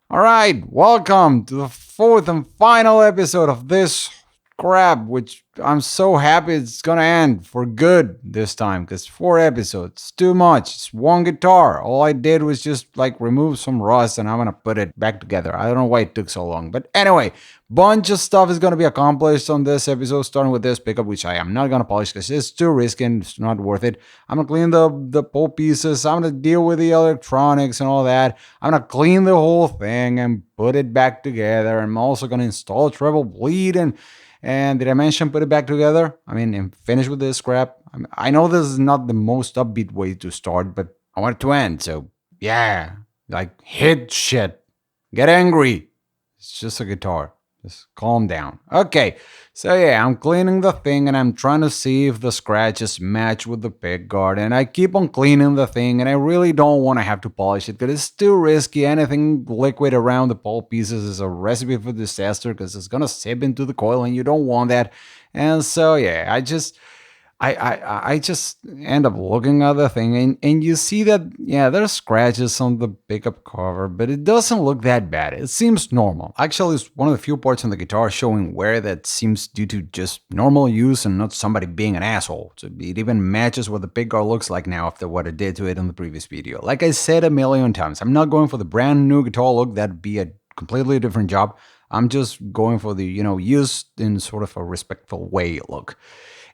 Alright, welcome to the fourth and final episode of this crap, which I'm so happy it's gonna end for good this time, because 4 episodes, too much. It's one guitar. All I did was just remove some rust and I'm gonna put it back together. I don't know why it took so long. But anyway, bunch of stuff is gonna be accomplished on this episode, starting with this pickup, which I am not gonna polish because it's too risky and it's not worth it. I'm gonna clean the pole pieces, I'm gonna deal with the electronics and all that. I'm gonna clean the whole thing and put it back together. I'm also gonna install a treble bleed and did I mention put it back together? I mean, and finish with this crap. I know this is not the most upbeat way to start, but I want it to end. So yeah, hit shit, get angry. It's just a guitar. Just calm down. Okay, so yeah, I'm cleaning the thing and I'm trying to see if the scratches match with the pick guard. And I keep on cleaning the thing and I really don't want to have to polish it because it's too risky. Anything liquid around the pole pieces is a recipe for disaster because it's gonna sip into the coil and you don't want that. And so yeah, I just end up looking at the thing and you see that, yeah, there's scratches on the pickup cover, but it doesn't look that bad. It seems normal. Actually, it's one of the few parts on the guitar showing wear that seems due to just normal use and not somebody being an asshole. So it even matches what the pickguard looks like now after what I did to it in the previous video. Like I said a million times, I'm not going for the brand new guitar look. That'd be a completely different job. I'm just going for the, used in sort of a respectful way look.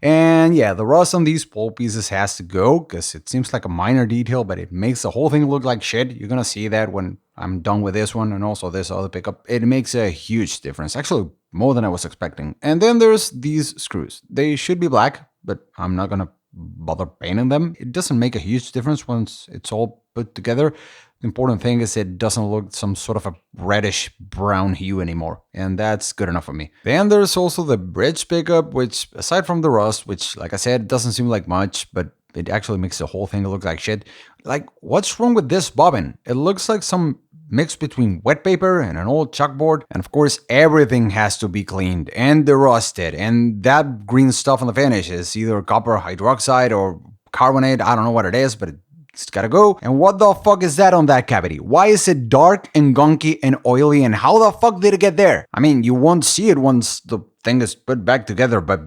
And yeah, the rust on these pole pieces has to go because it seems like a minor detail, but it makes the whole thing look like shit. You're gonna see that when I'm done with this one and also this other pickup. It makes a huge difference, actually more than I was expecting. And then there's these screws. They should be black, but I'm not gonna bother painting them. It doesn't make a huge difference once it's all put together. The important thing is it doesn't look some sort of a reddish brown hue anymore, and that's good enough for me. Then there's also the bridge pickup, which aside from the rust, which like I said, doesn't seem like much, but it actually makes the whole thing look like shit. Like, what's wrong with this bobbin? It looks like some mix between wet paper and an old chalkboard. And of course, everything has to be cleaned and derusted. And that green stuff on the finish is either copper hydroxide or carbonate. I don't know what it is, but it's gotta go. And what the fuck is that on that cavity? Why is it dark and gunky and oily? And how the fuck did it get there? I mean, you won't see it once the thing is put back together, but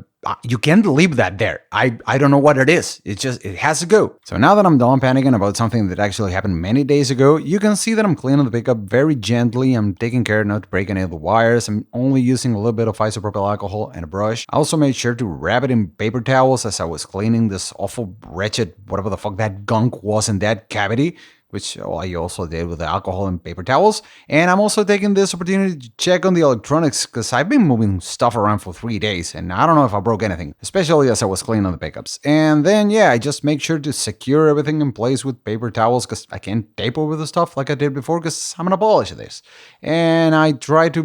you can't leave that there. I don't know what it is. It has to go. So now that I'm done panicking about something that actually happened many days ago, you can see that I'm cleaning the pickup very gently. I'm taking care not to break any of the wires. I'm only using a little bit of isopropyl alcohol and a brush. I also made sure to wrap it in paper towels as I was cleaning this awful, wretched, whatever the fuck that gunk was in that cavity, which I also did with the alcohol and paper towels. And I'm also taking this opportunity to check on the electronics because I've been moving stuff around for 3 days and I don't know if I broke anything, especially as I was cleaning the pickups. And then, yeah, I just make sure to secure everything in place with paper towels because I can't tape over the stuff like I did before because I'm gonna polish this. And I try to,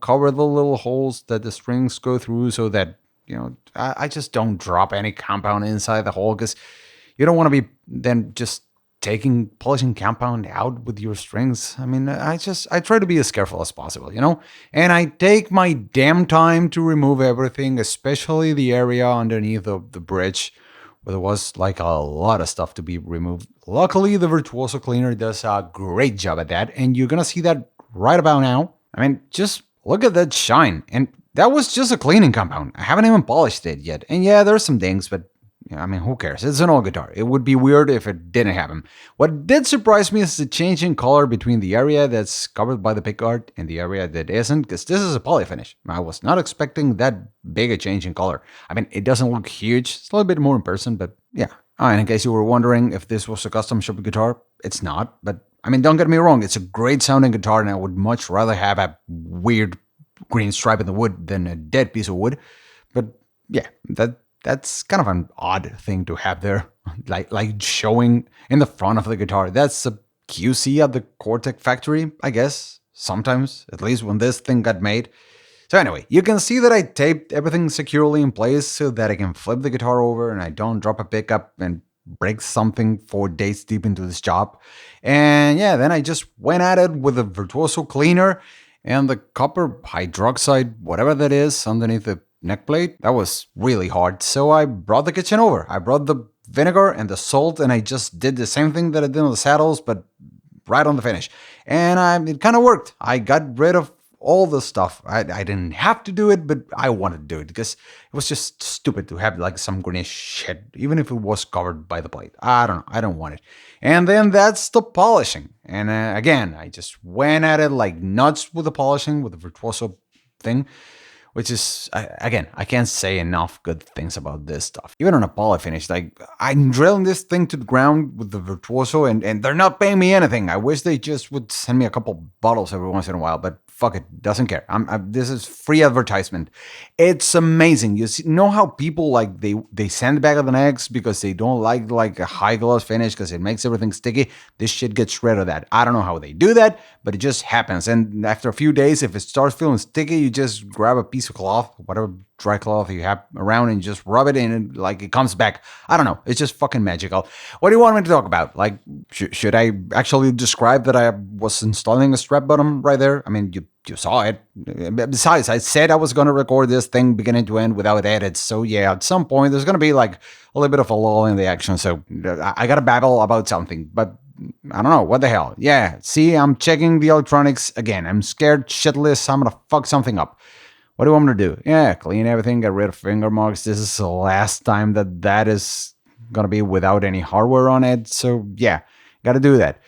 cover the little holes that the strings go through so that, I just don't drop any compound inside the hole because you don't want to be then just taking polishing compound out with your strings. I mean, I try to be as careful as possible. And I take my damn time to remove everything, especially the area underneath the bridge where there was like a lot of stuff to be removed. Luckily, the Virtuoso cleaner does a great job at that, and you're gonna see that right about now. I mean, just look at that shine. And that was just a cleaning compound. I haven't even polished it yet. And yeah, there's some dings, but I mean, who cares? It's an old guitar. It would be weird if it didn't happen. What did surprise me is the change in color between the area that's covered by the pickguard and the area that isn't, because this is a poly finish. I was not expecting that big a change in color. I mean, it doesn't look huge. It's a little bit more in person, but yeah. And in case you were wondering if this was a custom shop guitar, it's not. But I mean, don't get me wrong. It's a great sounding guitar, and I would much rather have a weird green stripe in the wood than a dead piece of wood. But yeah, that's kind of an odd thing to have there, like showing in the front of the guitar. That's a QC at the Cortec factory, I guess, sometimes, at least when this thing got made. So anyway, you can see that I taped everything securely in place so that I can flip the guitar over and I don't drop a pickup and break something 4 days deep into this job. And yeah, then I just went at it with a Virtuoso cleaner and the copper hydroxide, whatever that is, underneath the neck plate. That was really hard, so I brought the kitchen over. I brought the vinegar and the salt, and I just did the same thing that I did on the saddles, but right on the finish. And it kind of worked. I got rid of all the stuff. I didn't have to do it, but I wanted to do it because it was just stupid to have like some greenish shit, even if it was covered by the plate. I don't know. I don't want it. And then that's the polishing. And again, I just went at it like nuts with the polishing, with the Virtuoso thing, which is, again, I can't say enough good things about this stuff. Even on a poly finish, like, I'm drilling this thing to the ground with the Virtuoso, and they're not paying me anything. I wish they just would send me a couple bottles every once in a while, but fuck it, doesn't care. This is free advertisement. It's amazing. Know how people, like, they sandbag the necks because they don't like a high gloss finish because it makes everything sticky? This shit gets rid of that. I don't know how they do that, but it just happens. And after a few days, if it starts feeling sticky, you just grab a piece of cloth, whatever dry cloth you have around, and just rub it in, and like it comes back. I don't know. It's just fucking magical. What do you want me to talk about? Like, should I actually describe that I was installing a strap bottom right there? I mean, you saw it. Besides, I said I was going to record this thing beginning to end without edits. So yeah, at some point there's going to be like a little bit of a lull in the action. So I got to babble about something, but I don't know. What the hell? Yeah, see, I'm checking the electronics again. I'm scared shitless. I'm going to fuck something up. What do you want me to do? Yeah, clean everything, get rid of finger marks. This is the last time that is going to be without any hardware on it. So yeah, got to do that.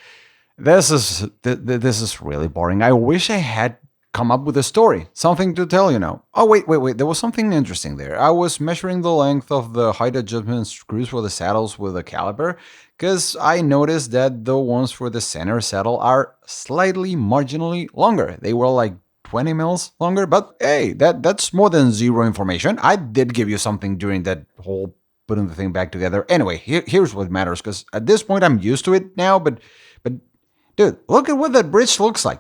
This is really boring. I wish I had come up with a story, something to tell you now. Oh, wait. There was something interesting there. I was measuring the length of the height adjustment screws for the saddles with a caliper, because I noticed that the ones for the center saddle are slightly marginally longer. They were like 20 mils longer, but hey, that's more than zero information. I did give you something during that whole putting the thing back together. Anyway, here's what matters, because at this point I'm used to it now, but dude, look at what that bridge looks like.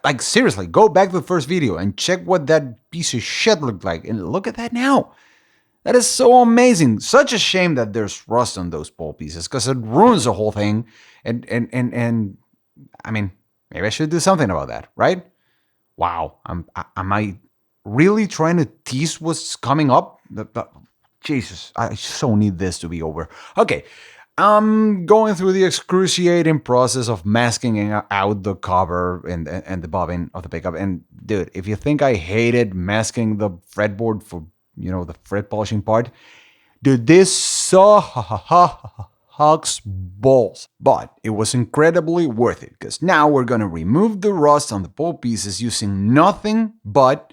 Like, seriously, go back to the first video and check what that piece of shit looked like, and look at that now. That is so amazing. Such a shame that there's rust on those pole pieces, because it ruins the whole thing. And I mean, maybe I should do something about that, right? Wow, am I really trying to tease what's coming up? Jesus, I so need this to be over. Okay, I'm going through the excruciating process of masking out the cover and the bobbin of the pickup. And dude, if you think I hated masking the fretboard for, the fret polishing part, dude, this sucks balls. But it was incredibly worth it, because now we're gonna remove the rust on the pole pieces using nothing but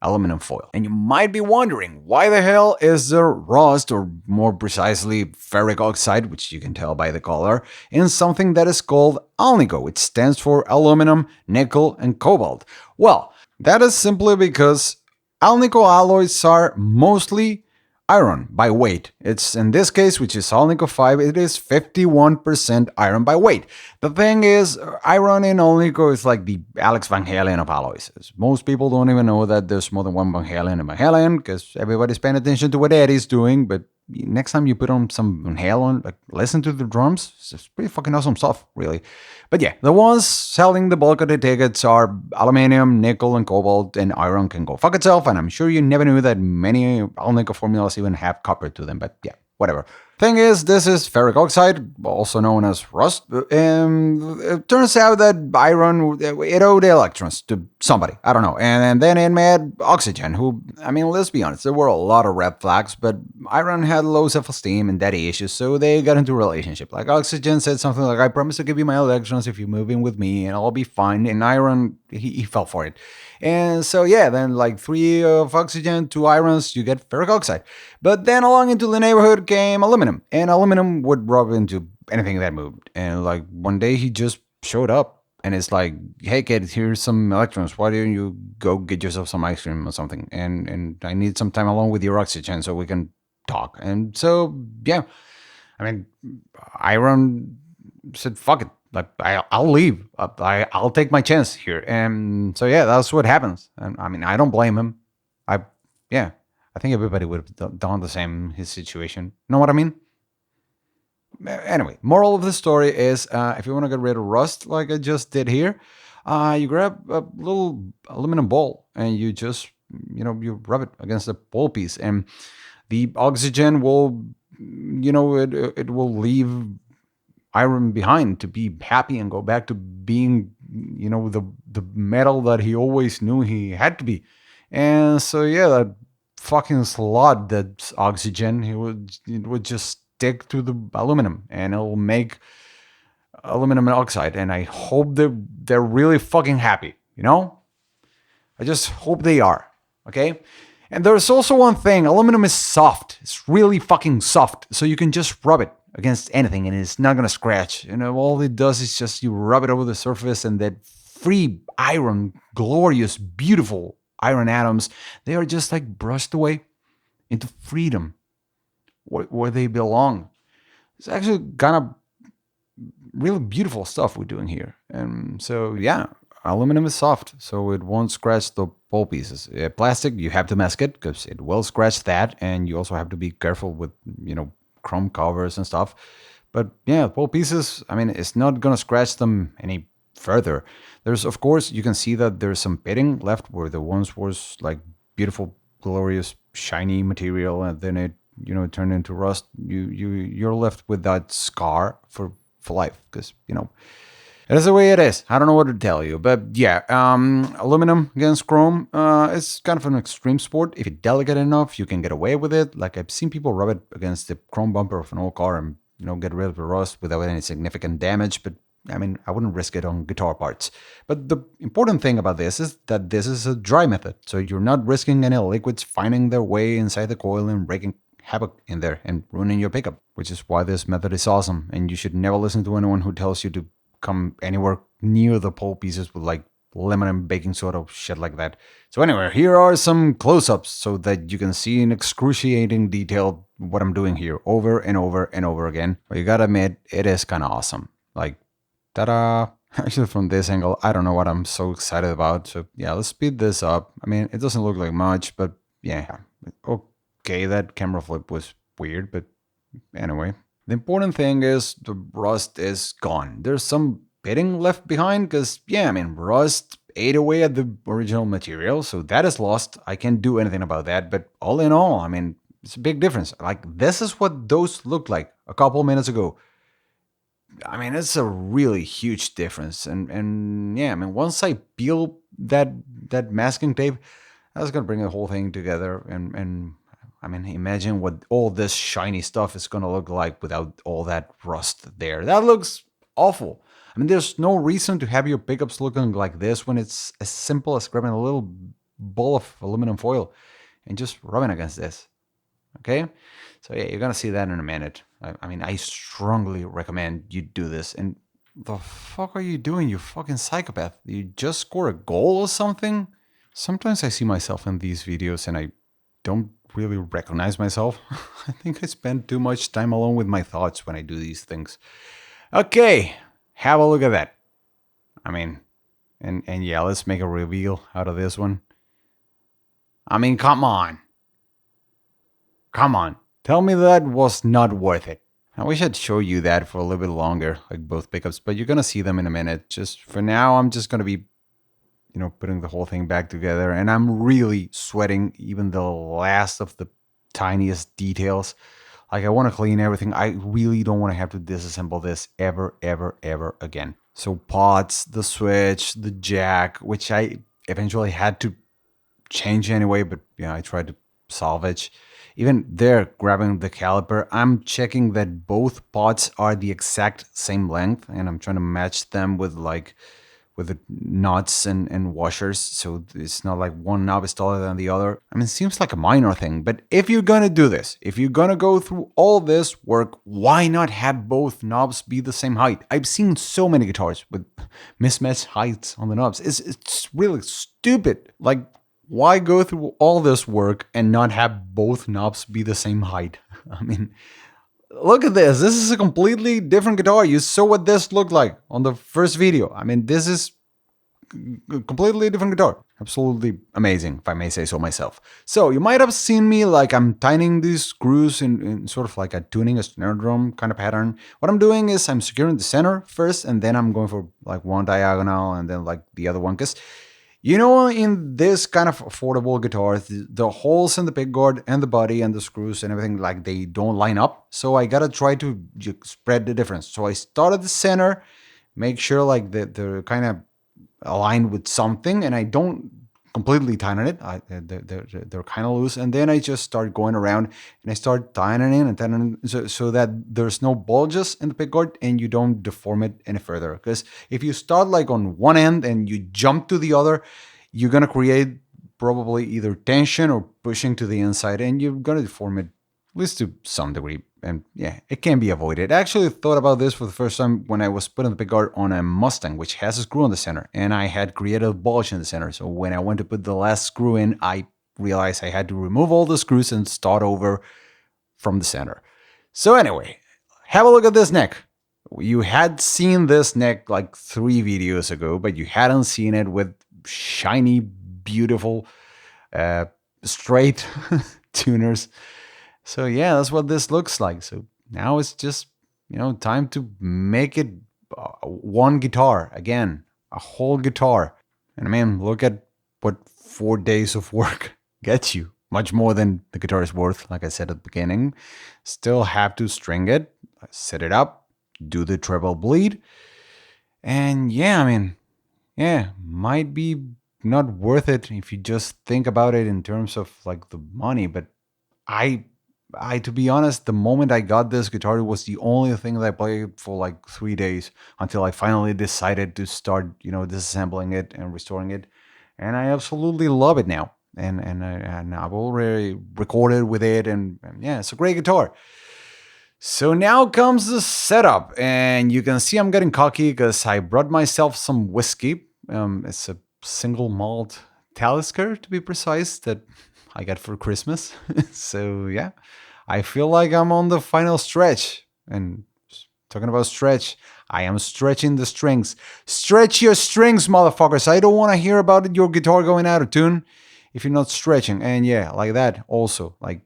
aluminum foil. And you might be wondering, why the hell is there rust, or more precisely ferric oxide, which you can tell by the color, in something that is called Alnico, which stands for aluminum, nickel, and cobalt? Well, that is simply because Alnico alloys are mostly iron by weight. It's, in this case, which is Alnico 5, it is 51% iron by weight. The thing is, iron in Alnico is like the Alex Van Halen of alloys. Most people don't even know that there's more than one Van Halen, because everybody's paying attention to what Eddie's doing, but next time you put on some Van Halen, like, listen to the drums. It's pretty fucking awesome stuff, really. But yeah, the ones selling the bulk of the tickets are aluminum, nickel, and cobalt, and iron can go fuck itself, and I'm sure you never knew that many Alnico formulas even have copper to them, but yeah, whatever. Thing is, this is ferric oxide, also known as rust, and it turns out that iron, it owed electrons to somebody, I don't know, and then it made oxygen, who, I mean, let's be honest, there were a lot of red flags, but iron had low self-esteem and daddy issues, so they got into a relationship. Like, oxygen said something like, I promise to give you my electrons if you move in with me, and I'll be fine, and iron, he fell for it. And so yeah, then like 3 of oxygen, 2 irons, you get ferric oxide. But then along into the neighborhood came aluminum, and aluminum would rub into anything that moved. And like one day he just showed up, and it's like, hey kid, here's some electrons. Why don't you go get yourself some ice cream or something? And I need some time alone with your oxygen so we can talk. And so yeah, I mean, iron said, fuck it. Like, I'll leave. I'll take my chance here. And so yeah, that's what happens. And I mean, I don't blame him. I think everybody would have done the same in his situation. Know what I mean? Anyway, moral of the story is, if you want to get rid of rust like I just did here, you grab a little aluminum ball and you just, you rub it against the pole piece, and the oxygen will, it will leave iron behind to be happy and go back to being, the metal that he always knew he had to be. And so yeah, that fucking slot that's oxygen, it would just stick to the aluminum and it'll make aluminum oxide. And I hope they're really fucking happy, I just hope they are. Okay. And there's also one thing: aluminum is soft. It's really fucking soft. So you can just rub it against anything and it's not gonna scratch. All it does is just you rub it over the surface, and that free iron, glorious, beautiful iron atoms, they are just like brushed away into freedom, where they belong. It's actually kind of really beautiful stuff we're doing here. And so, yeah, aluminum is soft, so it won't scratch the pole pieces. Plastic, you have to mask it because it will scratch that, and you also have to be careful with, chrome covers and stuff. But yeah, pole pieces, I mean, it's not gonna scratch them any further. There's, of course, you can see that there's some pitting left where the once was like beautiful, glorious, shiny material, and then it turned into rust. You're left with that scar for life, because that's the way it is. I don't know what to tell you, but yeah, aluminum against chrome, it's kind of an extreme sport. If you're delicate enough, you can get away with it. Like, I've seen people rub it against the chrome bumper of an old car and get rid of the rust without any significant damage. But I mean, I wouldn't risk it on guitar parts. But the important thing about this is that this is a dry method, so you're not risking any liquids finding their way inside the coil and breaking havoc in there and ruining your pickup, which is why this method is awesome. And you should never listen to anyone who tells you to come anywhere near the pole pieces with like lemon and baking soda, shit like that. So anyway, here are some close-ups so that you can see in excruciating detail what I'm doing here over and over and over again. But you gotta admit, it is kind of awesome. Like, ta-da! Actually, from this angle, I don't know what I'm so excited about. So yeah, let's speed this up. I mean, it doesn't look like much, but yeah. Okay, that camera flip was weird, but anyway. The important thing is the rust is gone. There's some pitting left behind because, yeah, I mean, rust ate away at the original material, so that is lost. I can't do anything about that, but all in all, I mean, it's a big difference. Like, this is what those looked like a couple minutes ago. I mean, it's a really huge difference. And yeah, I mean, once I peel that masking tape, that's gonna bring the whole thing together. And I mean, imagine what all this shiny stuff is gonna look like without all that rust there. That looks awful. I mean, there's no reason to have your pickups looking like this when it's as simple as grabbing a little ball of aluminum foil and just rubbing against this. Okay? So yeah, you're gonna see that in a minute. I mean, I strongly recommend you do this. And the fuck are you doing, you fucking psychopath? You just score a goal or something? Sometimes I see myself in these videos and I don't really recognize myself. I think I spend too much time alone with my thoughts when I do these things. Okay, have a look at that. I mean, and yeah, let's make a reveal out of this one. I mean, come on. Come on. Tell me that was not worth it. I wish I'd show you that for a little bit longer, like both pickups, but you're gonna see them in a minute. Just for now, I'm just gonna be putting the whole thing back together, and I'm really sweating even the last of the tiniest details. Like, I want to clean everything. I really don't want to have to disassemble this ever, ever, ever again. So pots, the switch, the jack, which I eventually had to change anyway, but I tried to salvage. Even there, grabbing the caliper, I'm checking that both pots are the exact same length, and I'm trying to match them with the nuts and washers, so it's not like one knob is taller than the other. I mean, it seems like a minor thing, but if you're gonna do this, if you're gonna go through all this work, why not have both knobs be the same height? I've seen so many guitars with mismatched heights on the knobs. It's really stupid. Like, why go through all this work and not have both knobs be the same height? I mean, look at this. This is a completely different guitar. You saw what this looked like on the first video. I mean, this is a completely different guitar. Absolutely amazing, if I may say so myself. So you might have seen me like I'm tightening these screws in sort of like a tuning a snare drum kind of pattern. What I'm doing is I'm securing the center first, and then I'm going for like one diagonal and then like the other one. Because You know, in this kind of affordable guitars, the holes in the pickguard and the body and the screws and everything, like they don't line up. So I gotta try to spread the difference. So I start at the center, make sure like they're kind of aligned with something, and I don't completely tighten it. They're kind of loose, and then I just start going around and I start tightening and tightening so that there's no bulges in the pickguard and you don't deform it any further. Because if you start like on one end and you jump to the other, you're gonna create probably either tension or pushing to the inside, and you're gonna deform it at least to some degree. And yeah, it can be avoided. I actually thought about this for the first time when I was putting the pickguard on a Mustang, which has a screw in the center, and I had created a bulge in the center. So when I went to put the last screw in, I realized I had to remove all the screws and start over from the center. So anyway, have a look at this neck. You had seen this neck like 3 videos ago, but you hadn't seen it with shiny, beautiful, straight tuners. So yeah, that's what this looks like. So now it's just, time to make it one guitar again, a whole guitar. And I mean, look at what 4 days of work gets you. Much more than the guitar is worth, like I said at the beginning. Still have to string it, set it up, do the treble bleed. And yeah, I mean, yeah, might be not worth it if you just think about it in terms of like the money, but I to be honest, the moment I got this guitar, it was the only thing that I played for like 3 days until I finally decided to start, disassembling it and restoring it. And I absolutely love it now. And I've already recorded with it, and yeah, it's a great guitar. So now comes the setup, and you can see I'm getting cocky because I brought myself some whiskey. It's a single malt Talisker, to be precise, that I got for Christmas. So yeah, I feel like I'm on the final stretch. And talking about stretch, I am stretching the strings. Stretch your strings, motherfuckers. I don't want to hear about your guitar going out of tune if you're not stretching. And yeah, like that also, like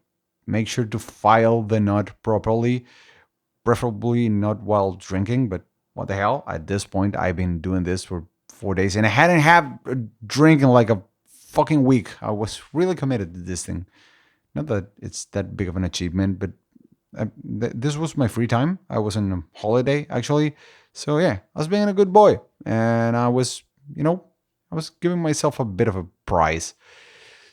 make sure to file the nut properly, preferably not while drinking, but what the hell? At this point, I've been doing this for 4 days and I hadn't had a drink in like a fucking week. I was really committed to this thing. Not that it's that big of an achievement, but this was my free time. I was on a holiday actually. So yeah, I was being a good boy, and I was, I was giving myself a bit of a prize.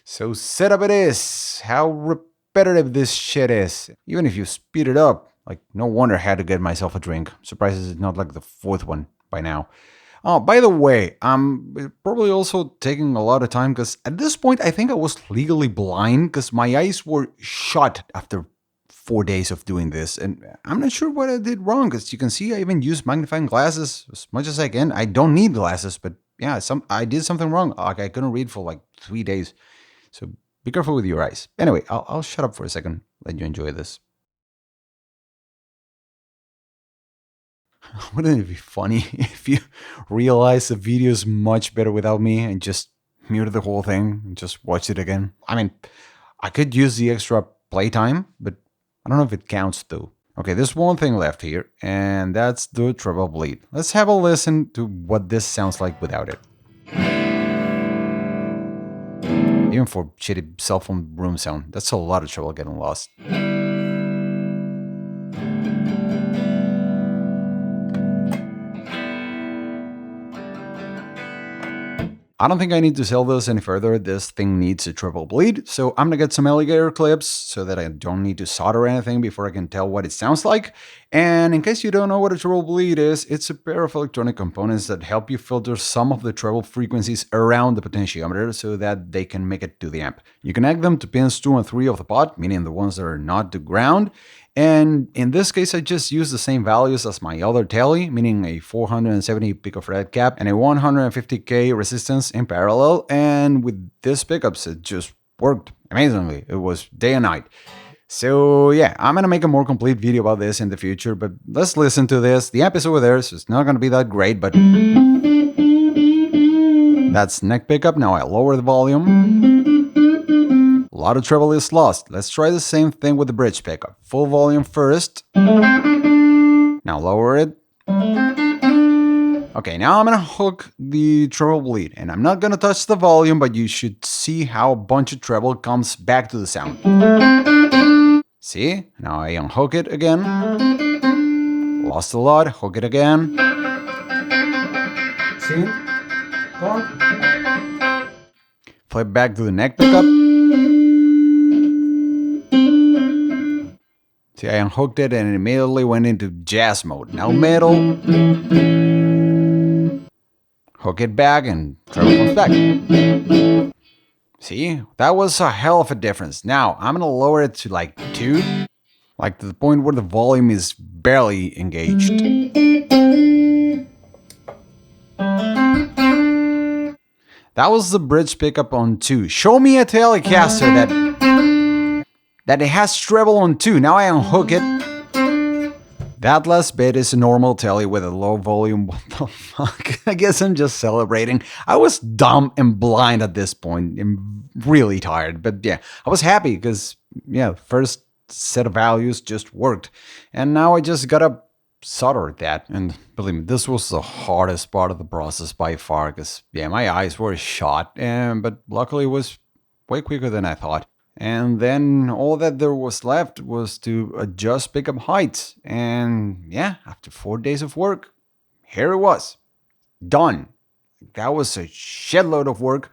So setup it is. How repetitive this shit is. Even if you speed it up, like no wonder I had to get myself a drink. Surprised it's not like the 4th one by now. Oh, by the way, I'm probably also taking a lot of time because at this point I think I was legally blind because my eyes were shut after 4 days of doing this, and I'm not sure what I did wrong because you can see I even use magnifying glasses as much as I can. I don't need glasses, but yeah, I did something wrong. Like I couldn't read for like 3 days. So be careful with your eyes. Anyway, I'll shut up for a second. Let you enjoy this. Wouldn't it be funny if you realize the video is much better without me and just mute the whole thing and just watch it again? I mean, I could use the extra playtime, but I don't know if it counts though. Okay, there's one thing left here, and that's the treble bleed. Let's have a listen to what this sounds like without it. Even for shitty cell phone room sound, that's a lot of trouble getting lost. I don't think I need to sell this any further. This thing needs a treble bleed, so I'm gonna get some alligator clips so that I don't need to solder anything before I can tell what it sounds like. And in case you don't know what a treble bleed is, it's a pair of electronic components that help you filter some of the treble frequencies around the potentiometer so that they can make it to the amp. You connect them to pins 2 and 3 of the pot, meaning the ones that are not to ground. And in this case, I just use the same values as my other Tele, meaning a 470 picofarad cap and a 150k resistance in parallel. And with these pickups, it just worked amazingly. It was day and night. So yeah, I'm gonna make a more complete video about this in the future, but let's listen to this. The amp is over there, so it's not gonna be that great, but that's neck pickup. Now I lower the volume. A lot of treble is lost. Let's try the same thing with the bridge pickup. Full volume first. Now lower it. Okay, now I'm gonna hook the treble bleed, and I'm not gonna touch the volume, but you should see how a bunch of treble comes back to the sound. See? Now I unhook it again. Lost a lot, hook it again. See? Go on. Flip back to the neck pickup. See, I unhooked it and it immediately went into jazz mode. Now middle. Hook it back and treble comes back. See, that was a hell of a difference. Now, I'm gonna lower it to like 2, like to the point where the volume is barely engaged. That was the bridge pickup on 2. Show me a Telecaster that it has treble on 2. Now I unhook it. That last bit is a normal Tele with a low volume. What the fuck? I guess I'm just celebrating. I was dumb and blind at this point. I'm really tired. But yeah, I was happy because, yeah, first set of values just worked. And now I just gotta solder that. And believe me, this was the hardest part of the process by far because, yeah, my eyes were shot. But luckily it was way quicker than I thought. And then all that there was left was to adjust pickup heights. And yeah, after 4 days of work, here it was. Done. That was a shitload of work,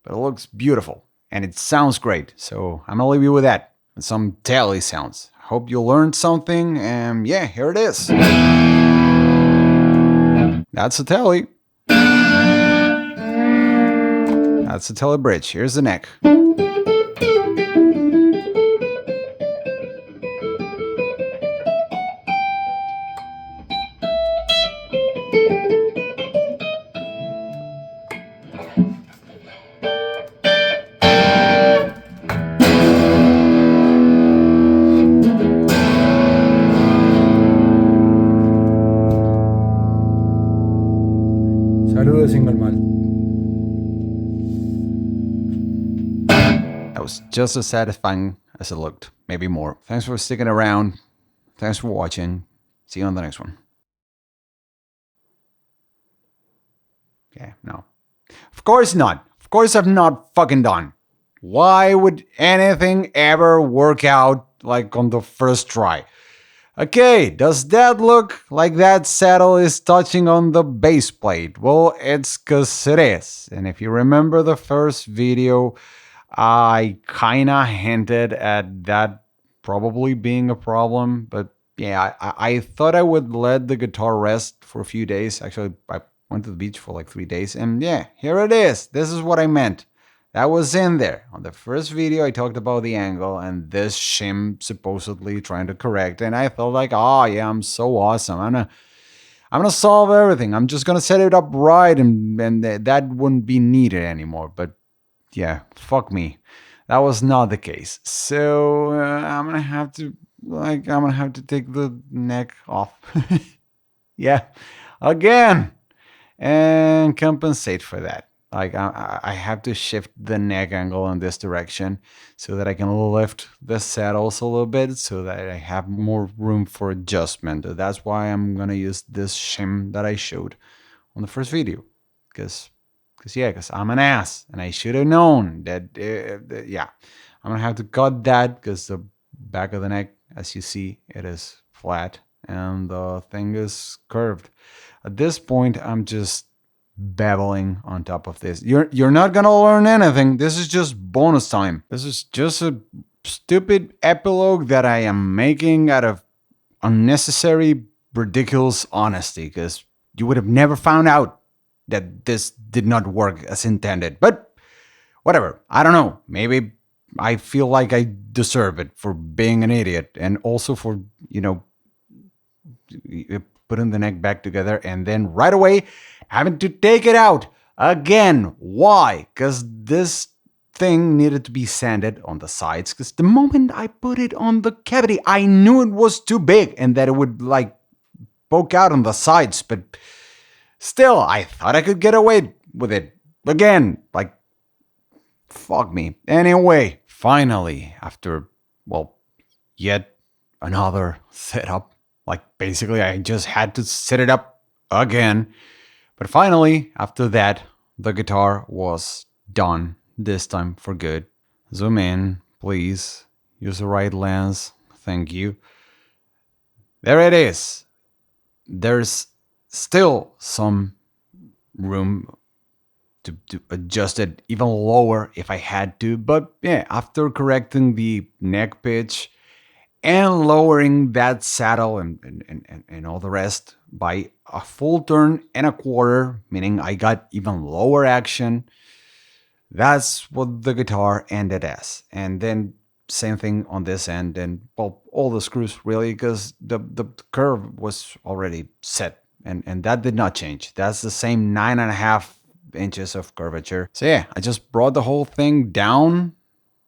but it looks beautiful. And it sounds great. So I'm going to leave you with that. And some Tele sounds. Hope you learned something. And yeah, here it is. That's a Tele. That's a Tele bridge. Here's the neck. Saludos, single mal. That was just as satisfying as it looked, maybe more. Thanks for sticking around. Thanks for watching. See you on the next one. Yeah, no. Of course not. Of course I'm not fucking done. Why would anything ever work out like on the first try? Okay, does that look like that saddle is touching on the base plate? Well, it's cause it is. And if you remember the first video, I kinda hinted at that probably being a problem, but yeah, I thought I would let the guitar rest for a few days. Actually, I went to the beach for like 3 days, and yeah, here it is. This is what I meant. That was in there. On the first video, I talked about the angle and this shim supposedly trying to correct, and I felt like, oh yeah, I'm so awesome. I'm gonna solve everything. I'm just gonna set it up right, and that wouldn't be needed anymore. But yeah, fuck me. That was not the case. So I'm gonna have to take the neck off. Yeah, again, and compensate for that. Like I have to shift the neck angle in this direction so that I can lift the saddles a little bit so that I have more room for adjustment. That's why I'm gonna use this shim that I showed on the first video, because I'm an ass and I should have known that. Yeah, I'm gonna have to cut that because the back of the neck, as you see, it is flat and the thing is curved. At this point, I'm just babbling on top of this. You're not gonna learn anything. This is just bonus time. This is just a stupid epilogue that I am making out of unnecessary, ridiculous honesty, because you would have never found out that this did not work as intended. But whatever. I don't know. Maybe I feel like I deserve it for being an idiot, and also for, putting the neck back together and then right away having to take it out again. Why? Because this thing needed to be sanded on the sides, because the moment I put it on the cavity, I knew it was too big and that it would like poke out on the sides. But still, I thought I could get away with it. Again, like, fuck me. Anyway, finally, after, well, yet another setup, like basically I just had to set it up again. But finally, after that, the guitar was done, this time for good. Zoom in, please. Use the right lens. Thank you. There it is. There's still some room to adjust it even lower if I had to. But yeah, after correcting the neck pitch and lowering that saddle and all the rest by a full turn and a quarter, meaning I got even lower action, that's what the guitar ended as. And then same thing on this end, and well, all the screws really, because the curve was already set, and that did not change. That's the same 9.5 inches of curvature. So yeah, I just brought the whole thing down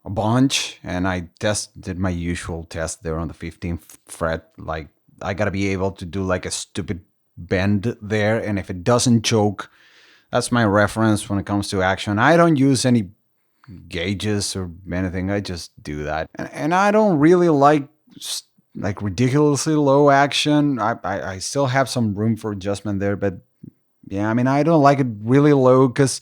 a bunch, and I did my usual test there on the 15th fret. Like, I gotta be able to do like a stupid bend there, and if it doesn't choke, that's my reference when it comes to action. I don't use any gauges or anything. I just do that, and I don't really like ridiculously low action. I still have some room for adjustment there, but yeah, I mean, I don't like it really low because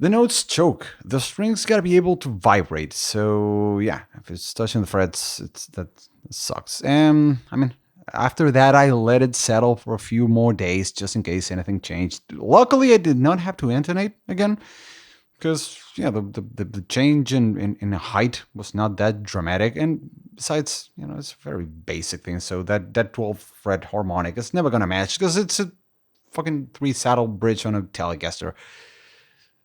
the notes choke. The strings gotta be able to vibrate. So yeah, if it's touching the frets, that sucks. I mean, after that, I let it settle for a few more days just in case anything changed. Luckily, I did not have to intonate again because yeah, the change in height was not that dramatic, and besides, it's a very basic thing. So that 12th fret harmonic is never gonna match because it's a fucking 3 saddle bridge on a Telecaster.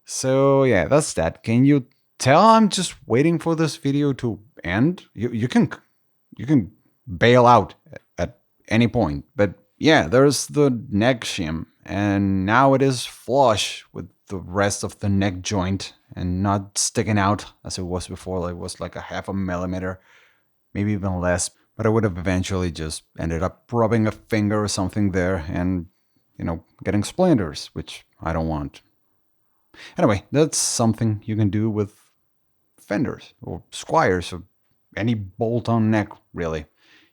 So yeah, that's that. Can you tell I'm just waiting for this video to end? You can bail out at any point. But yeah, there's the neck shim, and now it is flush with the rest of the neck joint and not sticking out as it was before. Like, it was like a 0.5 millimeter, maybe even less. But I would have eventually just ended up rubbing a finger or something there and, getting splinters, which I don't want. Anyway, that's something you can do with Fenders or Squiers or any bolt-on neck, really.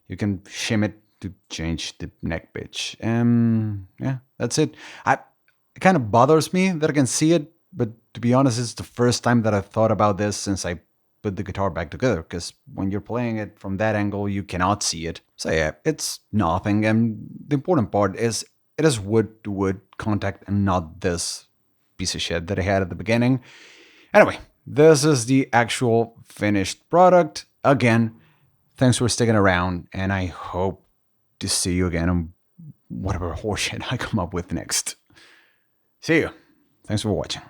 You can shim it to change the neck pitch. Yeah, that's it. It kind of bothers me that I can see it, but to be honest, it's the first time that I've thought about this since I put the guitar back together, because when you're playing it from that angle, you cannot see it. So yeah, it's nothing, and the important part is it is wood-to-wood contact and not this piece of shit that I had at the beginning. Anyway, this is the actual finished product. Again, thanks for sticking around, and I hope to see you again on whatever horseshit I come up with next. See you. Thanks for watching.